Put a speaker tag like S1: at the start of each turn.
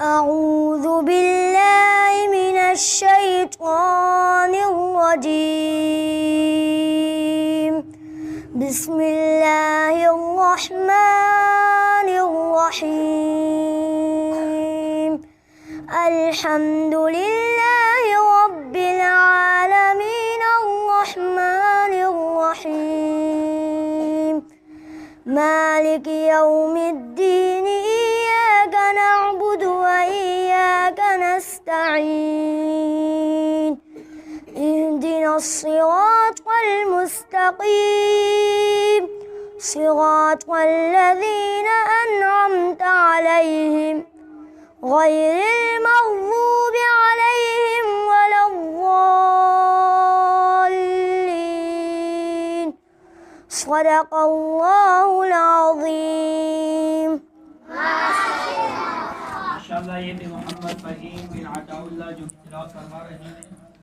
S1: أعوذ بالله من الشيطان الرجيم. بسم الله الرحمن الرحيم. الحمد لله رب العالمين الرحمن الرحيم مالك يوم الدين إياك نعبد وإياك نستعين اهدنا الصراط المستقيم صراط الذين أنعمت عليهم غير المغضوب عليهم ولا الضالين. صدق الله العظيم.
S2: माशाअल्लाह ये थे मोहम्मद फहीम बिन अताउल्लाह जो तिलावत फरमा रहे हैं।